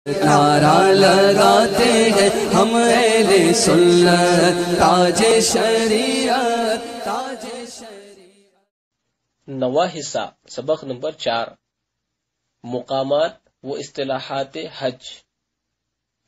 نعرہ لگاتے ہیں ہم اہل سنت، تاج شریعت، تاج شریعت۔ نواں حصہ سبق نمبر 4، مقامات و اصطلاحات حج۔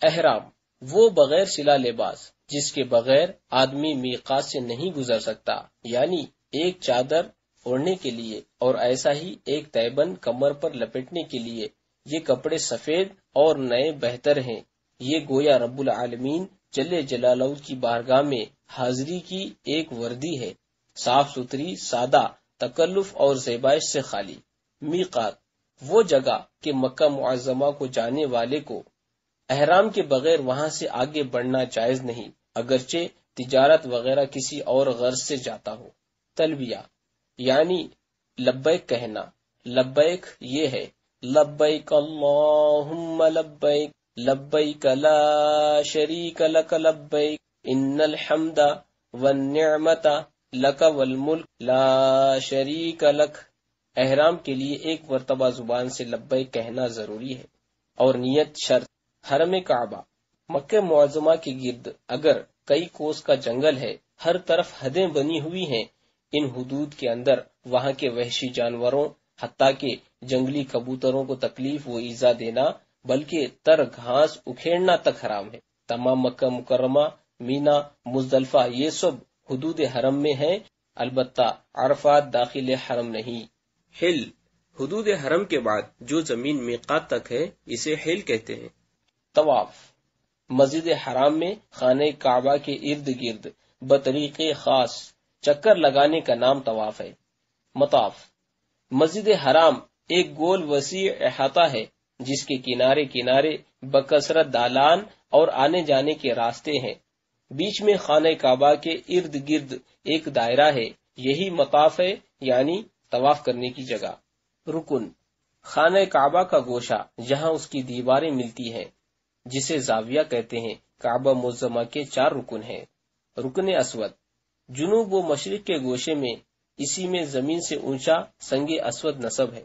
احرام وہ بغیر سلا لباس جس کے بغیر آدمی میقات سے نہیں گزر سکتا، یعنی ایک چادر اوڑھنے کے لیے اور ایسا ہی ایک تیبند کمر پر لپیٹنے کے لیے یہ کپڑے سفید اور نئے بہتر ہیں۔ یہ گویا رب العالمین جل جلالہ کی بارگاہ میں حاضری کی ایک وردی ہے، صاف ستھری، سادہ، تکلف اور زیبائش سے خالی۔ میقات وہ جگہ کہ مکہ معظمہ کو جانے والے کو احرام کے بغیر وہاں سے آگے بڑھنا جائز نہیں، اگرچہ تجارت وغیرہ کسی اور غرض سے جاتا ہو۔ تلبیہ یعنی لبیک کہنا۔ لبیک یہ ہے لبیک اللہم لبیک، لبیک لا شریک لک لبیک، ان الحمد والنعمت لک والملک لا شریک لک۔ احرام کے لیے ایک مرتبہ زبان سے لبیک کہنا ضروری ہے اور نیت شرط۔ حرم کعبہ مکہ معظمہ کے گرد اگر کئی کوس کا جنگل ہے، ہر طرف حدیں بنی ہوئی ہیں، ان حدود کے اندر وہاں کے وحشی جانوروں حتیٰ کہ جنگلی کبوتروں کو تکلیف و ایذا دینا بلکہ تر گھاس اکھیڑنا تک حرام ہے۔ تمام مکہ مکرمہ، مینا، مزدلفہ یہ سب حدود حرم میں ہیں، البتہ عرفات داخل حرم نہیں۔ حل حدود حرم کے بعد جو زمین میقات تک ہے اسے حل کہتے ہیں۔ طواف مسجد حرام میں خانہ کعبہ کے ارد گرد بطریق خاص چکر لگانے کا نام طواف ہے۔ مطاف مسجد حرام ایک گول وسیع احاطہ ہے جس کے کنارے کنارے بکثرت دالان اور آنے جانے کے راستے ہیں، بیچ میں خانہ کعبہ کے ارد گرد ایک دائرہ ہے، یہی مطاف ہے یعنی طواف کرنے کی جگہ۔ رکن خانہ کعبہ کا گوشہ جہاں اس کی دیواریں ملتی ہیں جسے زاویہ کہتے ہیں۔ کعبہ معظمہ کے 4 رکن ہیں۔ رکن اسود جنوب و مشرق کے گوشے میں، اسی میں زمین سے اونچا سنگ اسود نصب ہے۔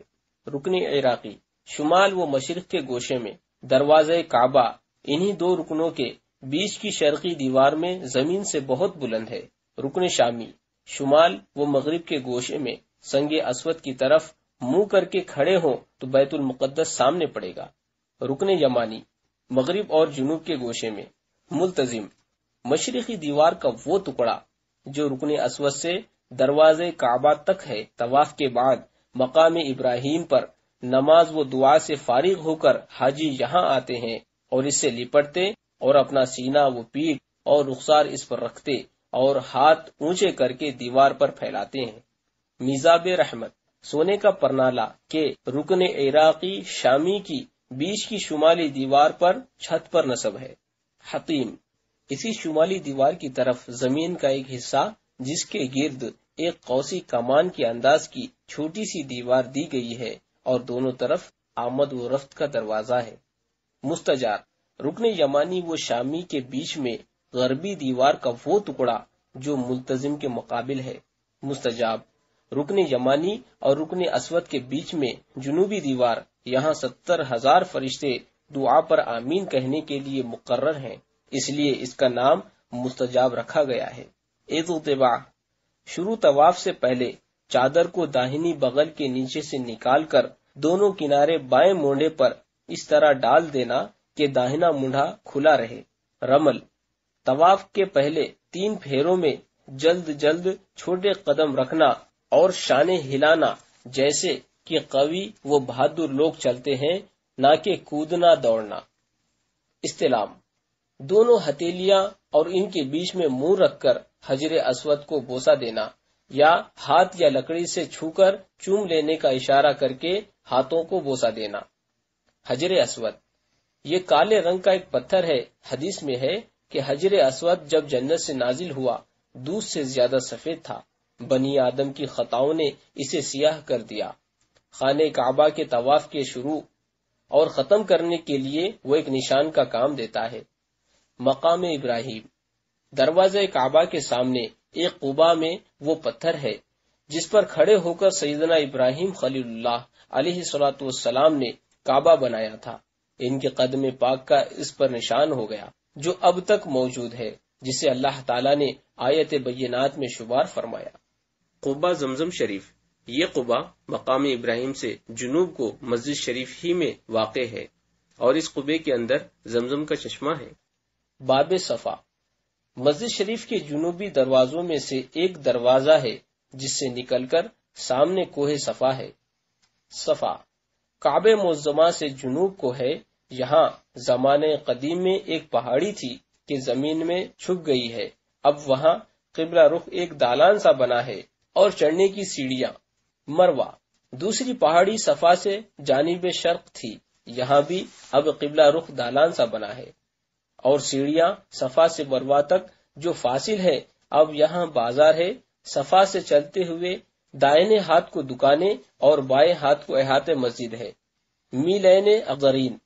رکن عراقی شمال و مشرق کے گوشے میں، دروازہ کعبہ انہی 2 رکنوں کے بیچ کی شرقی دیوار میں زمین سے بہت بلند ہے۔ رکن شامی شمال و مغرب کے گوشے میں، سنگ اسود کی طرف منہ کر کے کھڑے ہوں تو بیت المقدس سامنے پڑے گا۔ رکن یمانی مغرب اور جنوب کے گوشے میں۔ ملتزم مشرقی دیوار کا وہ ٹکڑا جو رکن اسود سے دروازے کعبہ تک ہے۔ طواف کے بعد مقام ابراہیم پر نماز و دعا سے فارغ ہو کر حاجی یہاں آتے ہیں اور اس سے لپٹتے اور اپنا سینہ و پیٹھ اور رخسار اس پر رکھتے اور ہاتھ اونچے کر کے دیوار پر پھیلاتے ہیں۔ میزاب رحمت سونے کا پرنالہ کے رکن عراقی شامی کی بیچ کی شمالی دیوار پر چھت پر نصب ہے۔ حطیم اسی شمالی دیوار کی طرف زمین کا ایک حصہ جس کے گرد ایک قوسی کمان کے انداز کی چھوٹی سی دیوار دی گئی ہے اور دونوں طرف آمد و رفت کا دروازہ ہے۔ مستجار رکن یمانی و شامی کے بیچ میں غربی دیوار کا وہ ٹکڑا جو ملتزم کے مقابل ہے۔ مستجاب رکن یمانی اور رکن اسود کے بیچ میں جنوبی دیوار، یہاں 70,000 فرشتے دعا پر آمین کہنے کے لیے مقرر ہیں، اس لیے اس کا نام مستجاب رکھا گیا ہے۔ اطباع شروع طواف سے پہلے چادر کو داہنی بغل کے نیچے سے نکال کر دونوں کنارے بائیں مونڈے پر اس طرح ڈال دینا کہ داہنا مونڈا کھلا رہے۔ رمل طواف کے پہلے 3 پھیروں میں جلد جلد چھوٹے قدم رکھنا اور شانے ہلانا جیسے کہ قوی و بہادر لوگ چلتے ہیں، نہ کہ کودنا دوڑنا۔ استلام دونوں ہتھیلیاں اور ان کے بیچ میں منہ رکھ کر حجر اسود کو بوسہ دینا یا ہاتھ یا لکڑی سے چھو کر چوم لینے کا اشارہ کر کے ہاتھوں کو بوسہ دینا۔ حجر اسود یہ کالے رنگ کا ایک پتھر ہے۔ حدیث میں ہے کہ حجر اسود جب جنت سے نازل ہوا دودھ سے زیادہ سفید تھا، بنی آدم کی خطاؤں نے اسے سیاہ کر دیا۔ خانہ کعبہ کے طواف کے شروع اور ختم کرنے کے لیے وہ ایک نشان کا کام دیتا ہے۔ مقام ابراہیم دروازہ کعبہ کے سامنے ایک قبا میں وہ پتھر ہے جس پر کھڑے ہو کر سیدنا ابراہیم خلیل اللہ علیہ الصلوۃ والسلام نے کعبہ بنایا تھا۔ ان کے قدم پاک کا اس پر نشان ہو گیا جو اب تک موجود ہے، جسے اللہ تعالیٰ نے آیت بینات میں شمار فرمایا۔ قبہ زمزم شریف، یہ قبہ مقام ابراہیم سے جنوب کو مسجد شریف ہی میں واقع ہے، اور اس قبے کے اندر زمزم کا چشمہ ہے۔ باب صفا، مسجد شریف کے جنوبی دروازوں میں سے ایک دروازہ ہے جس سے نکل کر سامنے کوہ صفا ہے۔ صفا کعبہ معظمہ سے جنوب کو ہے۔ یہاں زمانے قدیم میں ایک پہاڑی تھی کہ زمین میں چھپ گئی ہے، اب وہاں قبلہ رخ ایک دالان سا بنا ہے اور چڑھنے کی سیڑھیاں۔ مروہ دوسری پہاڑی صفا سے جانب شرق تھی، یہاں بھی اب قبلہ رخ دالان سا بنا ہے، اور سیڑھیاں صفا سے مروہ تک جو فاصل ہے، اب یہاں بازار ہے۔ صفا سے چلتے ہوئے دائیں ہاتھ کو دکانیں اور بائیں ہاتھ کو احاطہ مسجد ہے۔ میلین اغرین،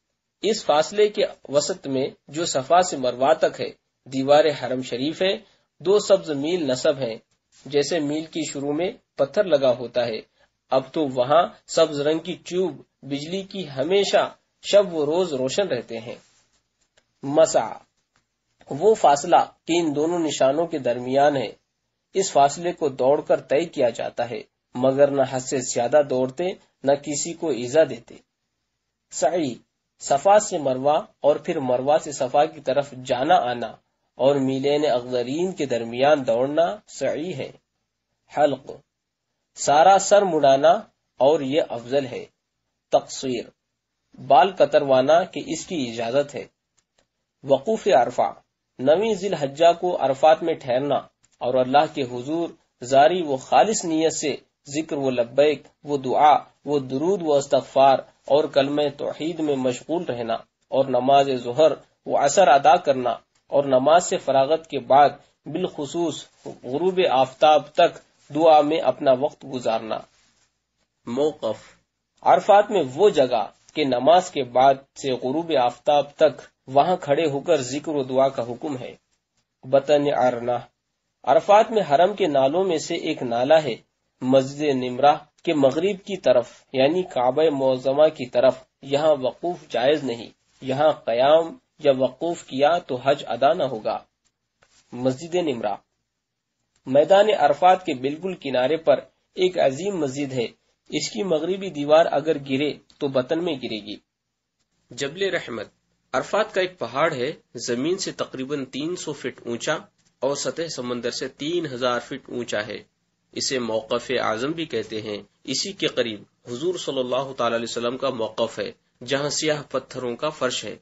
اس فاصلے کے وسط میں جو صفا سے مروہ تک ہے دیوار حرم شریف ہے۔ 2 سبز میل نصب ہیں، جیسے میل کی شروع میں پتھر لگا ہوتا ہے۔ اب تو وہاں سبز رنگ کی ٹیوب بجلی کی ہمیشہ شب و روز روشن رہتے ہیں۔ مسع وہ فاصلہ کہ ان دونوں نشانوں کے درمیان ہے، اس فاصلے کو دوڑ کر طے کیا جاتا ہے، مگر نہ حد سے زیادہ دوڑتے نہ کسی کو ایذا دیتے۔ سعی صفا سے مروہ اور پھر مروہ سے صفا کی طرف جانا آنا اور میلین اغدرین کے درمیان دوڑنا سعی ہے۔ حلق سارا سر مڑانا اور یہ افضل ہے۔ تقصیر بال کتروانا کہ اس کی اجازت ہے۔ وقوف عرفہ 9 ذی الحجہ کو عرفات میں ٹھہرنا اور اللہ کے حضور زاری و خالص نیت سے ذکر و لبیک و دعا و درود و استغفار اور کلمہ توحید میں مشغول رہنا، اور نماز ظہر و عصر ادا کرنا، اور نماز سے فراغت کے بعد بالخصوص غروب آفتاب تک دعا میں اپنا وقت گزارنا۔ موقف عرفات میں وہ جگہ کہ نماز کے بعد سے غروب آفتاب تک وہاں کھڑے ہو کر ذکر و دعا کا حکم ہے۔ بطن عرنہ عرفات میں حرم کے نالوں میں سے ایک نالہ ہے۔ مسجد نمرہ کے مغرب کی طرف یعنی کعبہ معظمہ کی طرف یہاں وقوف جائز نہیں، یہاں قیام یا وقوف کیا تو حج ادا نہ ہوگا۔ مسجد نمرہ میدان عرفات کے بالکل کنارے پر ایک عظیم مسجد ہے، اس کی مغربی دیوار اگر گرے تو بطن میں گرے گی۔ جبل رحمت عرفات کا ایک پہاڑ ہے، زمین سے تقریباً 300 فٹ اونچا اور سطح سمندر سے 3000 فٹ اونچا ہے۔ اسے موقف اعظم بھی کہتے ہیں۔ اسی کے قریب حضور صلی اللہ تعالی علیہ وسلم کا موقف ہے، جہاں سیاہ پتھروں کا فرش ہے۔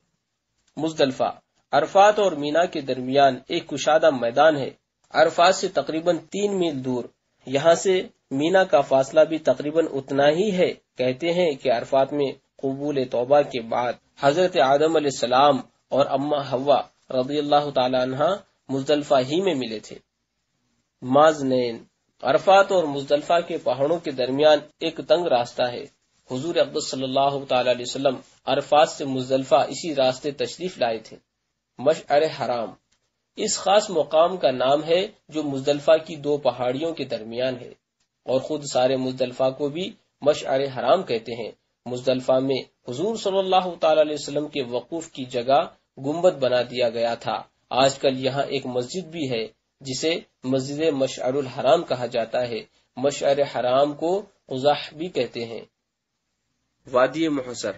مزدلفہ عرفات اور مینا کے درمیان ایک کشادہ میدان ہے، عرفات سے تقریباً 3 میل دور۔ یہاں سے مینا کا فاصلہ بھی تقریباً اتنا ہی ہے۔ کہتے ہیں کہ عرفات میں قبول توبہ کے بعد حضرت آدم علیہ السلام اور اماں حوا رضی اللہ تعالی عنہ مزدلفہ ہی میں ملے تھے۔ مازنین عرفات اور مزدلفہ کے پہاڑوں کے درمیان ایک تنگ راستہ ہے۔ حضور اقدس صلی اللہ تعالی علیہ وسلم عرفات سے مزدلفہ اسی راستے تشریف لائے تھے۔ مشعر حرام اس خاص مقام کا نام ہے جو مزدلفہ کی 2 پہاڑیوں کے درمیان ہے، اور خود سارے مزدلفہ کو بھی مشعر حرام کہتے ہیں۔ مزدلفہ میں حضور صلی اللہ تعالی علیہ وسلم کے وقوف کی جگہ گنبد بنا دیا گیا تھا۔ آج کل یہاں ایک مسجد بھی ہے جسے مسجد مشعر الحرام کہا جاتا ہے۔ مشعر حرام کو قزح بھی کہتے ہیں۔ وادی محصر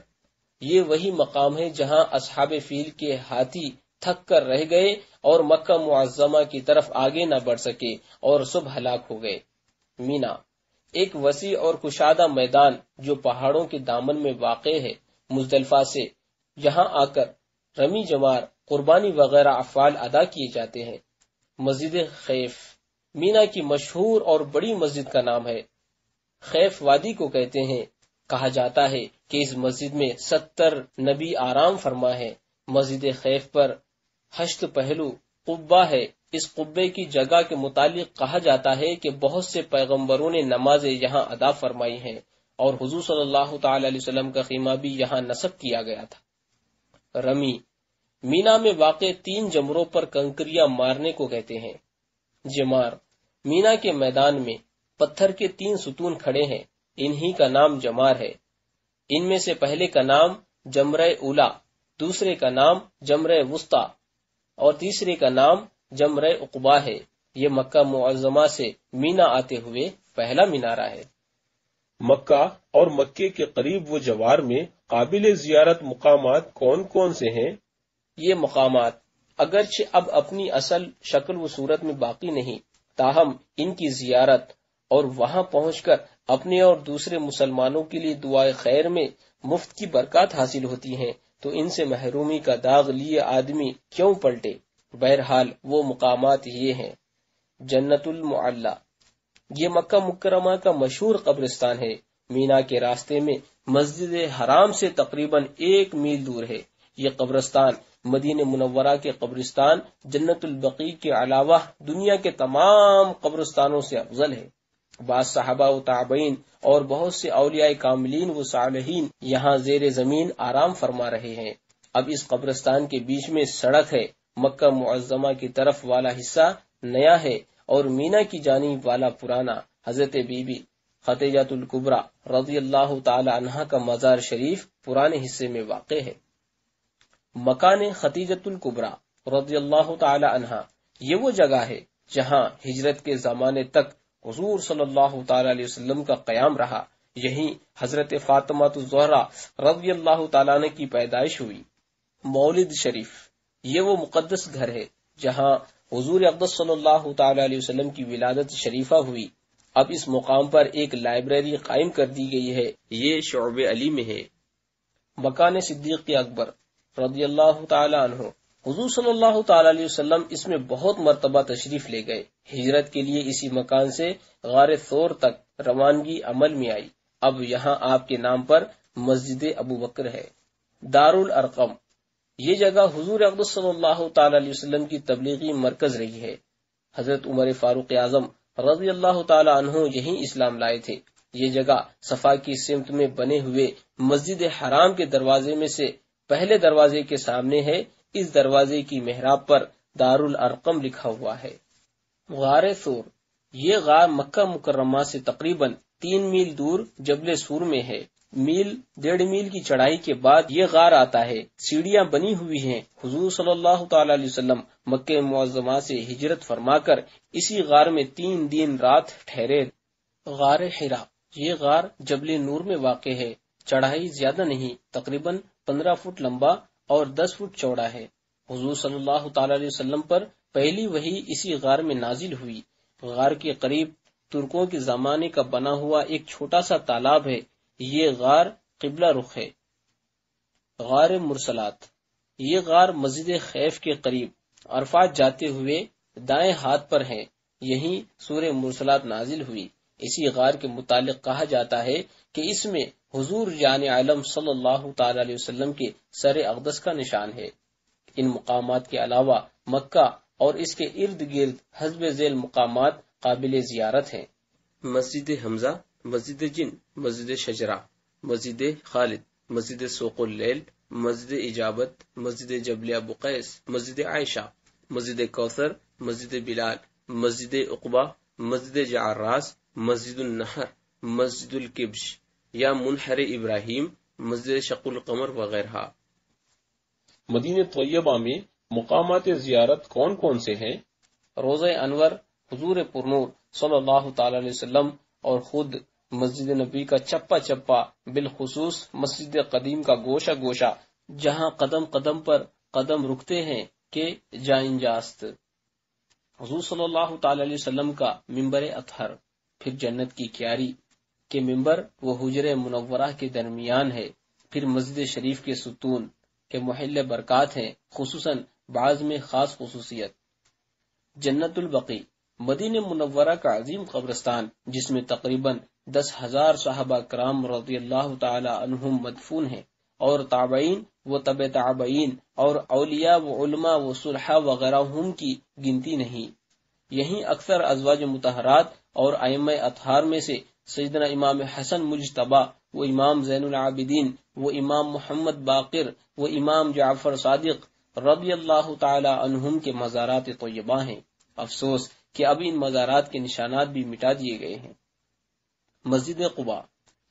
یہ وہی مقام ہے جہاں اصحاب فیل کے ہاتھی تھک کر رہ گئے اور مکہ معظمہ کی طرف آگے نہ بڑھ سکے اور سب ہلاک ہو گئے۔ مینا ایک وسیع اور کشادہ میدان جو پہاڑوں کے دامن میں واقع ہے۔ مزدلفہ سے یہاں آ کر رمی جمار، قربانی وغیرہ افعال ادا کیے جاتے ہیں۔ مسجد خیف مینا کی مشہور اور بڑی مسجد کا نام ہے۔ خیف وادی کو کہتے ہیں۔ کہا جاتا ہے کہ اس مسجد میں 70 نبی آرام فرما ہے۔ مسجد خیف پر 8 پہلو قبہ ہے۔ اس قبے کی جگہ کے متعلق کہا جاتا ہے کہ بہت سے پیغمبروں نے نمازیں یہاں ادا فرمائی ہیں، اور حضور صلی اللہ تعالی علیہ وسلم کا خیمہ بھی یہاں نصب کیا گیا تھا۔ رمی مینا میں واقع 3 جمروں پر کنکریاں مارنے کو کہتے ہیں۔ جمار مینا کے میدان میں پتھر کے 3 ستون کھڑے ہیں، انہی کا نام جمار ہے۔ ان میں سے پہلے کا نام جمرہ اولا، دوسرے کا نام جمرہ وسطی اور تیسرے کا نام جمرہ عقبہ ہے۔ یہ مکہ معظمہ سے مینا آتے ہوئے پہلا مینارہ ہے۔ مکہ اور مکے کے قریب و جوار میں قابل زیارت مقامات کون کون سے ہیں؟ یہ مقامات اگرچہ اب اپنی اصل شکل و صورت میں باقی نہیں، تاہم ان کی زیارت اور وہاں پہنچ کر اپنے اور دوسرے مسلمانوں کے لیے دعائے خیر میں مفت کی برکات حاصل ہوتی ہیں، تو ان سے محرومی کا داغ لیے آدمی کیوں پلٹے۔ بہرحال وہ مقامات یہ ہیں: جنت المعلی، یہ مکہ مکرمہ کا مشہور قبرستان ہے، مینا کے راستے میں مسجد حرام سے تقریباً 1 میل دور ہے۔ یہ قبرستان مدینہ منورہ کے قبرستان جنت البقیع کے علاوہ دنیا کے تمام قبرستانوں سے افضل ہے۔ بعض صحابہ و تابعین اور بہت سے اولیاء کاملین و صالحین یہاں زیر زمین آرام فرما رہے ہیں۔ اب اس قبرستان کے بیچ میں سڑک ہے۔ مکہ معظمہ کی طرف والا حصہ نیا ہے اور مینا کی جانب والا پرانا۔ حضرت بی بی خدیجہ الکبریٰ رضی اللہ تعالی عنہا کا مزار شریف پرانے حصے میں واقع ہے۔ مکان خدیجہ الکبریٰ رضی اللہ تعالی عنہا، یہ وہ جگہ ہے جہاں ہجرت کے زمانے تک حضور صلی اللہ تعالی علیہ وسلم کا قیام رہا۔ یہیں حضرت فاطمہ الزہرا رضی اللہ تعالیٰ عنہ کی پیدائش ہوئی۔ مولد شریف، یہ وہ مقدس گھر ہے جہاں حضور اقدس صلی اللہ تعالی علیہ وسلم کی ولادت شریفہ ہوئی۔ اب اس مقام پر ایک لائبریری قائم کر دی گئی ہے، یہ شعبہ علی میں ہے۔ مکان صدیق اکبر رضی اللہ تعالی عنہ، حضور صلی اللہ تعالی علیہ وسلم اس میں بہت مرتبہ تشریف لے گئے۔ ہجرت کے لیے اسی مکان سے غار ثور تک روانگی عمل میں آئی۔ اب یہاں آپ کے نام پر مسجد ابو بکر ہے۔ دارالارقم، یہ جگہ حضور اقدس صلی اللہ تعالی علیہ وسلم کی تبلیغی مرکز رہی ہے۔ حضرت عمر فاروق اعظم رضی اللہ تعالی عنہ یہیں اسلام لائے تھے۔ یہ جگہ صفا کی سمت میں بنے ہوئے مسجد حرام کے دروازے میں سے پہلے دروازے کے سامنے ہے۔ اس دروازے کی محراب پر دارالارقم لکھا ہوا ہے۔ غار ثور، یہ غار مکہ مکرمہ سے تقریباً 3 میل دور جبل سور میں ہے۔ 1.5 میل کی چڑھائی کے بعد یہ غار آتا ہے۔ سیڑھیاں بنی ہوئی ہیں۔ حضور صلی اللہ تعالی علیہ وسلم مکہ معظمہ سے ہجرت فرما کر اسی غار میں 3 دن رات ٹھہرے۔ غار حرا، یہ غار جبل نور میں واقع ہے۔ چڑھائی زیادہ نہیں، تقریباً 15 فٹ لمبا اور 10 فٹ چوڑا ہے۔ حضور صلی اللہ تعالی علیہ وسلم پر پہلی وحی اسی غار میں نازل ہوئی۔ غار کے قریب ترکوں کے زمانے کا بنا ہوا ایک چھوٹا سا تالاب ہے۔ یہ غار قبلہ رخ ہے۔ غار مرسلات، یہ غار مسجد خیف کے قریب عرفات جاتے ہوئے دائیں ہاتھ پر ہے۔ یہیں سورہ مرسلات نازل ہوئی۔ اسی غار کے متعلق کہا جاتا ہے کہ اس میں حضور جان عالم صلی اللہ تعالی علیہ وسلم کے سر اقدس کا نشان ہے۔ ان مقامات کے علاوہ مکہ اور اس کے ارد گرد حسب ذیل مقامات قابل زیارت ہیں: مسجد حمزہ، مسجد جن، مسجد شجرہ، مسجد خالد، مسجد سوق اللیل، مسجد اجابت، مسجد جبل ابو قیس، مسجد عائشہ، مسجد کوثر، مسجد بلال، مسجد عقبہ، مسجد جعراس، مسجد النہر، مسجد الکبش یا منحر ابراہیم، مسجد شق القمر وغیرہ۔ مدینہ طیبہ میں مقامات زیارت کون کون سے ہیں؟ روضہ انور، حضور پرنور صلی اللہ تعالی علیہ وسلم اور خود مسجد نبی کا چپا چپا، بالخصوص مسجد قدیم کا گوشہ گوشہ، جہاں قدم قدم پر قدم رکتے ہیں کہ جائنجاست۔ حضور صلی اللہ تعالی علیہ وسلم کا ممبر اطہر، پھر جنت کی کیاری کے ممبر وہ حجر منورہ کے درمیان ہے، پھر مسجد شریف کے ستون کے محل برکات ہیں، خصوصاً بعض میں خاص خصوصیت۔ جنت البقیع، مدینہ منورہ کا عظیم قبرستان جس میں تقریباً 10,000 صحابہ کرام رضی اللہ تعالی عنہم مدفون ہیں، اور تابعین و تبع تابعین اور اولیاء و علماء و صلحاء وغیرہ ہم کی گنتی نہیں۔ یہیں اکثر ازواج مطہرات اور ائمہ اطہار میں سے سیدنا امام حسن مجتبی و امام زین العابدین و امام محمد باقر و امام جعفر صادق رضی اللہ تعالی عنہم کے مزارات طیبہ ہیں۔ افسوس کہ اب ان مزارات کے نشانات بھی مٹا دیے گئے ہیں۔ مسجد قباء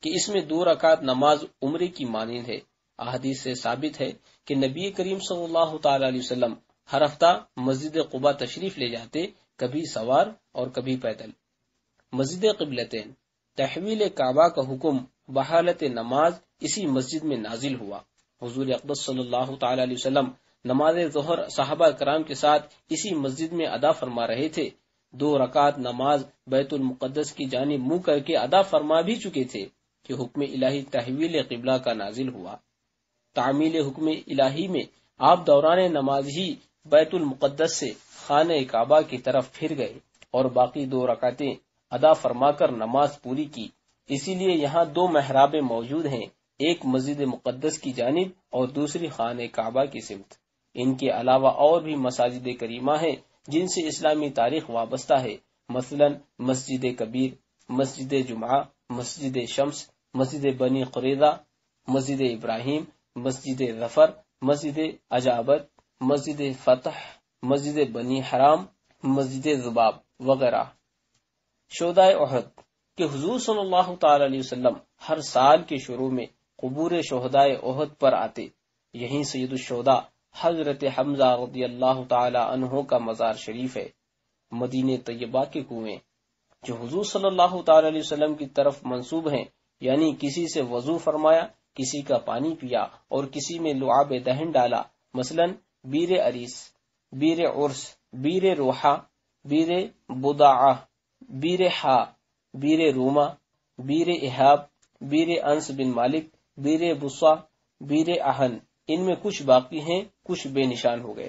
کہ اس میں 2 رکعت نماز عمرے کی مانند ہے۔ احادیث سے ثابت ہے کہ نبی کریم صلی اللہ تعالی علیہ وسلم ہر ہفتہ مسجد قباء تشریف لے جاتے، کبھی سوار اور کبھی پیدل۔ مسجد قبلتین، تحویل کعبہ کا حکم بحالت نماز اسی مسجد میں نازل ہوا۔ حضور اقدس صلی اللہ تعالی علیہ وسلم نماز ظہر صحابہ کرام کے ساتھ اسی مسجد میں ادا فرما رہے تھے۔ 2 رکعت نماز بیت المقدس کی جانب منہ کر کے ادا فرما بھی چکے تھے کہ حکم الہی تحویل قبلہ کا نازل ہوا۔ تعمیل حکم الہی میں آپ دوران نماز ہی بیت المقدس سے خانہ کعبہ کی طرف پھر گئے اور باقی 2 رکعتیں ادا فرما کر نماز پوری کی۔ اسی لیے یہاں 2 محراب موجود ہیں، ایک مسجد مقدس کی جانب اور دوسری خانہ کعبہ کی سمت۔ ان کے علاوہ اور بھی مساجد کریمہ ہیں جن سے اسلامی تاریخ وابستہ ہے، مثلا مسجد کبیر، مسجد جمعہ، مسجد شمس، مسجد بنی قریظہ، مسجد ابراہیم، مسجد ظفر، مسجد عجابت، مسجد فتح، مسجد بنی حرام، مسجد ذباب وغیرہ۔ شہدائے احد کہ حضور صلی اللہ تعالی علیہ وسلم ہر سال کے شروع میں قبور شہدائے احد پر آتے۔ یہیں سید الشہداء حضرت حمزہ رضی اللہ تعالی عنہ کا مزار شریف ہے۔ مدینہ طیبہ کے کنویں جو حضور صلی اللہ تعالی علیہ وسلم کی طرف منسوب ہیں، یعنی کسی سے وضو فرمایا، کسی کا پانی پیا اور کسی میں لعاب دہن ڈالا، مثلا بیر عریس، بیر عرس، بیر روحا، بیر بداعہ، بیر حا، بیر روما، بیر احاب، بیر انس بن مالک، بیر بصا، بیر اہن، ان میں کچھ باقی ہیں، کچھ بے نشان ہو گئے۔